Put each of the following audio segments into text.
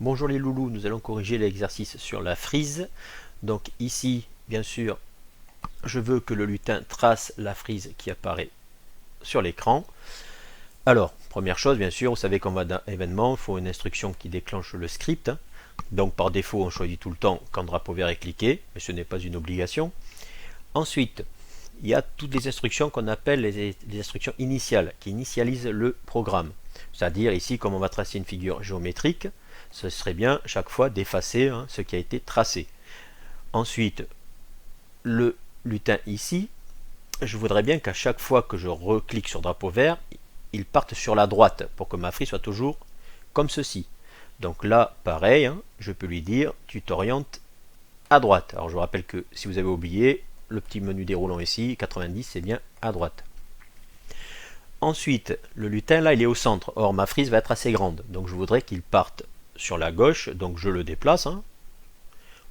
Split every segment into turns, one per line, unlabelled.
Bonjour les loulous, nous allons corriger l'exercice sur la frise. Donc ici, bien sûr, je veux que le lutin trace la frise qui apparaît sur l'écran. Alors, première chose, bien sûr, vous savez qu'on va dans événement, il faut une instruction qui déclenche le script. Donc par défaut, on choisit tout le temps quand drapeau vert est cliqué, mais ce n'est pas une obligation. Ensuite, il y a toutes les instructions qu'on appelle les instructions initiales, qui initialisent le programme. C'est-à-dire ici, comme on va tracer une figure géométrique, ce serait bien chaque fois d'effacer ce qui a été tracé. Ensuite, le lutin ici, je voudrais bien qu'à chaque fois que je reclique sur drapeau vert, il parte sur la droite pour que ma frise soit toujours comme ceci. Donc là, pareil, je peux lui dire, tu t'orientes à droite. Alors je vous rappelle que si vous avez oublié, le petit menu déroulant ici, 90, c'est bien à droite. Ensuite, le lutin, là, il est au centre. Or, ma frise va être assez grande. Donc, je voudrais qu'il parte sur la gauche. Donc, je le déplace.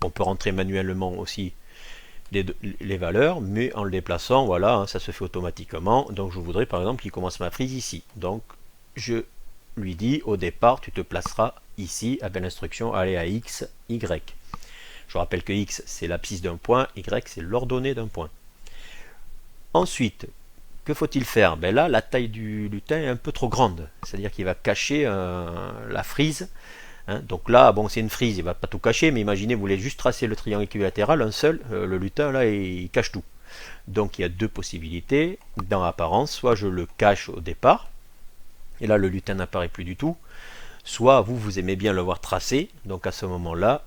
On peut rentrer manuellement aussi les valeurs, mais en le déplaçant, voilà, ça se fait automatiquement. Donc, je voudrais, par exemple, qu'il commence ma frise ici. Donc, je lui dis, au départ, tu te placeras ici avec l'instruction aller à X, Y. Je rappelle que X, c'est l'abscisse d'un point. Y, c'est l'ordonnée d'un point. Ensuite, que faut-il faire? Ben là, la taille du lutin est un peu trop grande, c'est-à-dire qu'il va cacher la frise. Donc là, bon, c'est une frise, il ne va pas tout cacher, mais imaginez, vous voulez juste tracer le triangle équilatéral, un seul, le lutin, là, il cache tout. Donc il y a deux possibilités dans l'apparence, soit je le cache au départ, et là le lutin n'apparaît plus du tout, soit vous aimez bien le voir tracé, donc à ce moment-là,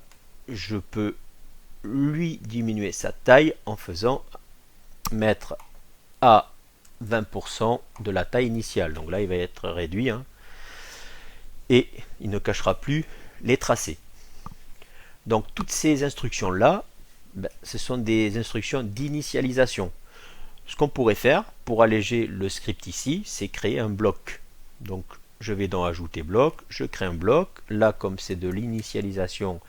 je peux lui diminuer sa taille en faisant mettre à 20% de la taille initiale. Donc là, il va être réduit et il ne cachera plus les tracés. Donc toutes ces instructions-là, ce sont des instructions d'initialisation. Ce qu'on pourrait faire pour alléger le script ici, c'est créer un bloc. Donc je vais dans ajouter bloc, je crée un bloc. Là, comme c'est de l'initialisation,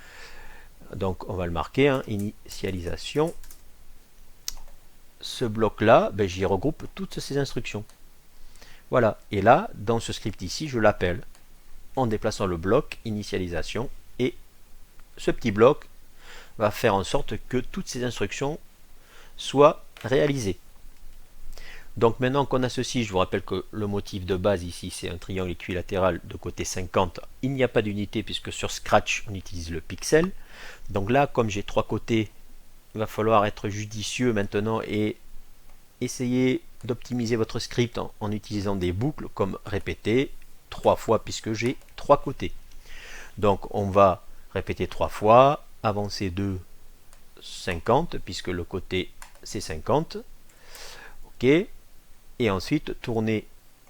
donc on va le marquer, initialisation. Ce bloc-là, j'y regroupe toutes ces instructions. Voilà, et là, dans ce script ici, je l'appelle en déplaçant le bloc initialisation, et ce petit bloc va faire en sorte que toutes ces instructions soient réalisées. Donc maintenant qu'on a ceci, je vous rappelle que le motif de base ici, c'est un triangle équilatéral de côté 50. Il n'y a pas d'unité puisque sur Scratch, on utilise le pixel. Donc là, comme j'ai trois côtés, il va falloir être judicieux maintenant et essayer d'optimiser votre script en utilisant des boucles comme répéter 3 fois puisque j'ai 3 côtés. Donc on va répéter 3 fois, avancer de 50 puisque le côté c'est 50. OK. Et ensuite tourner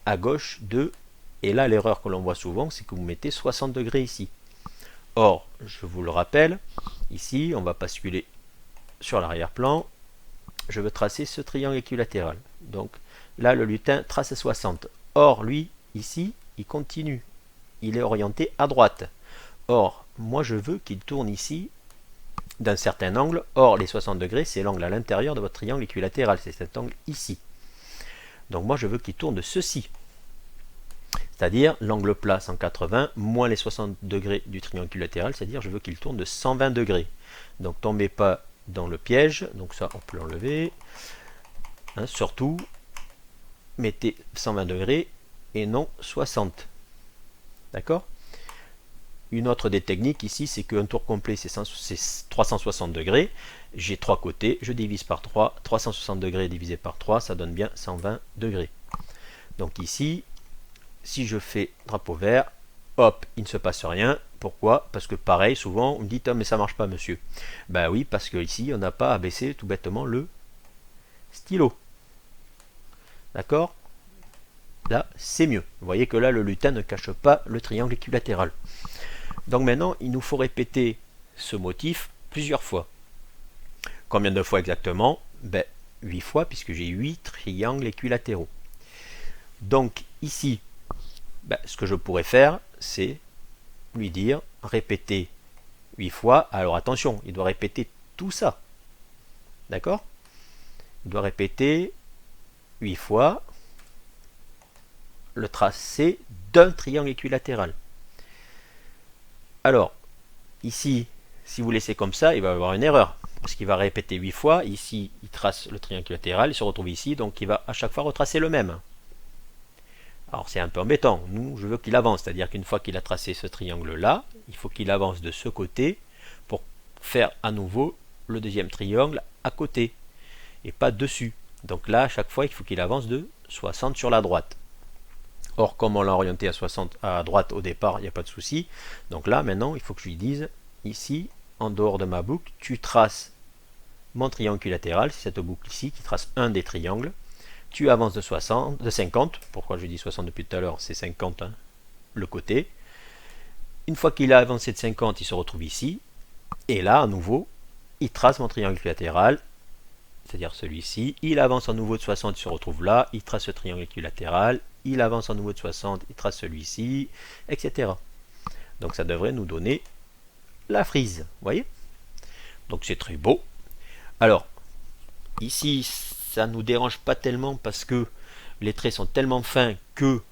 à gauche de, et là l'erreur que l'on voit souvent, c'est que vous mettez 60 degrés ici. Or, je vous le rappelle, ici on va basculer sur l'arrière-plan. Je veux tracer ce triangle équilatéral. Donc là, le lutin trace à 60. Or, lui, ici, il continue. Il est orienté à droite. Or, moi, je veux qu'il tourne ici d'un certain angle. Or, les 60 degrés, c'est l'angle à l'intérieur de votre triangle équilatéral. C'est cet angle ici. Donc, moi, je veux qu'il tourne de ceci. C'est-à-dire l'angle plat 180 moins les 60 degrés du triangle équilatéral. C'est-à-dire je veux qu'il tourne de 120 degrés. Donc, tombez pas dans le piège, donc ça on peut l'enlever. Surtout, mettez 120 degrés et non 60. D'accord? Une autre des techniques ici, c'est qu'un tour complet c'est 360 degrés. J'ai trois côtés, je divise par 3. 360 degrés divisé par 3, ça donne bien 120 degrés. Donc ici, si je fais drapeau vert, hop, il ne se passe rien. Pourquoi? Parce que pareil, souvent, on me dit, mais ça marche pas, monsieur. Ben oui, parce que ici, on n'a pas abaissé tout bêtement le stylo. D'accord? Là, c'est mieux. Vous voyez que là, le lutin ne cache pas le triangle équilatéral. Donc maintenant, il nous faut répéter ce motif plusieurs fois. Combien de fois exactement? 8 fois, puisque j'ai 8 triangles équilatéraux. Donc ici, ce que je pourrais faire, c'est lui dire répéter 8 fois. Alors attention, il doit répéter tout ça. D'accord? Il doit répéter 8 fois le tracé d'un triangle équilatéral. Alors, ici, si vous laissez comme ça, il va y avoir une erreur. Parce qu'il va répéter 8 fois. Ici, il trace le triangle équilatéral, il se retrouve ici, donc il va à chaque fois retracer le même. Alors c'est un peu embêtant. Nous, je veux qu'il avance, c'est-à-dire qu'une fois qu'il a tracé ce triangle-là, il faut qu'il avance de ce côté pour faire à nouveau le deuxième triangle à côté et pas dessus. Donc là, à chaque fois, il faut qu'il avance de 60 sur la droite. Or, comme on l'a orienté à 60 à droite au départ, il n'y a pas de souci. Donc là, maintenant, il faut que je lui dise, ici, en dehors de ma boucle, tu traces mon triangle équilatéral, c'est cette boucle ici qui trace un des triangles. Tu avances de 50, pourquoi je dis 60 depuis tout à l'heure, c'est 50 hein, le côté. Une fois qu'il a avancé de 50, il se retrouve ici. Et là, à nouveau, il trace mon triangle équilatéral, c'est-à-dire celui-ci. Il avance à nouveau de 60, il se retrouve là. Il trace ce triangle équilatéral. Il avance à nouveau de 60, il trace celui-ci, etc. Donc ça devrait nous donner la frise, vous voyez? Donc c'est très beau. Alors, ici, ça ne nous dérange pas tellement parce que les traits sont tellement fins que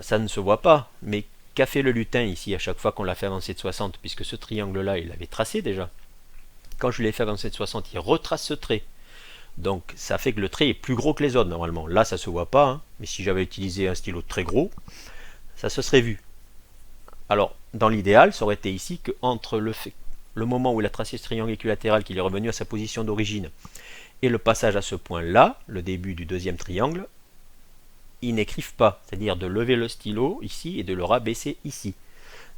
ça ne se voit pas. Mais qu'a fait le lutin ici à chaque fois qu'on l'a fait avancer de 60, puisque ce triangle-là, il l'avait tracé déjà. Quand je l'ai fait avancer de 60, il retrace ce trait. Donc ça fait que le trait est plus gros que les autres normalement. Là, ça ne se voit pas, hein, mais si j'avais utilisé un stylo très gros, ça se serait vu. Alors, dans l'idéal, ça aurait été ici que entre le moment où il a tracé ce triangle équilatéral, qu'il est revenu à sa position d'origine, et le passage à ce point-là, le début du deuxième triangle, il n'écrive pas, c'est-à-dire de lever le stylo ici et de le rabaisser ici.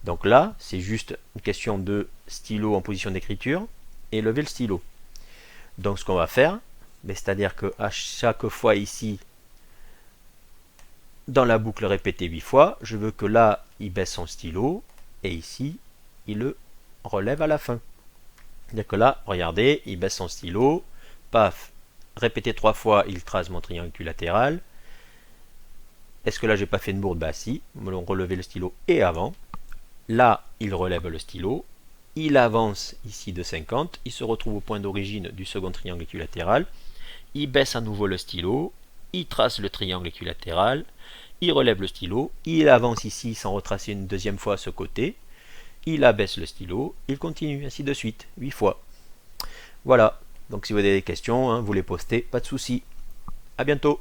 Donc là, c'est juste une question de stylo en position d'écriture et lever le stylo. Donc ce qu'on va faire, c'est-à-dire qu'à chaque fois ici, dans la boucle répétée 8 fois, je veux que là, il baisse son stylo, et ici, il le relève à la fin. C'est-à-dire que là, regardez, il baisse son stylo, paf, répété 3 fois, il trace mon triangle équilatéral. Est-ce que là, j'ai pas fait une bourde? Bah si, on relevait le stylo et avant. Là, il relève le stylo, il avance ici de 50, il se retrouve au point d'origine du second triangle équilatéral, il baisse à nouveau le stylo, il trace le triangle équilatéral, il relève le stylo, il avance ici sans retracer une deuxième fois à ce côté, il abaisse le stylo, il continue, ainsi de suite, 8 fois. Voilà, donc si vous avez des questions, hein, vous les postez, pas de souci. À bientôt.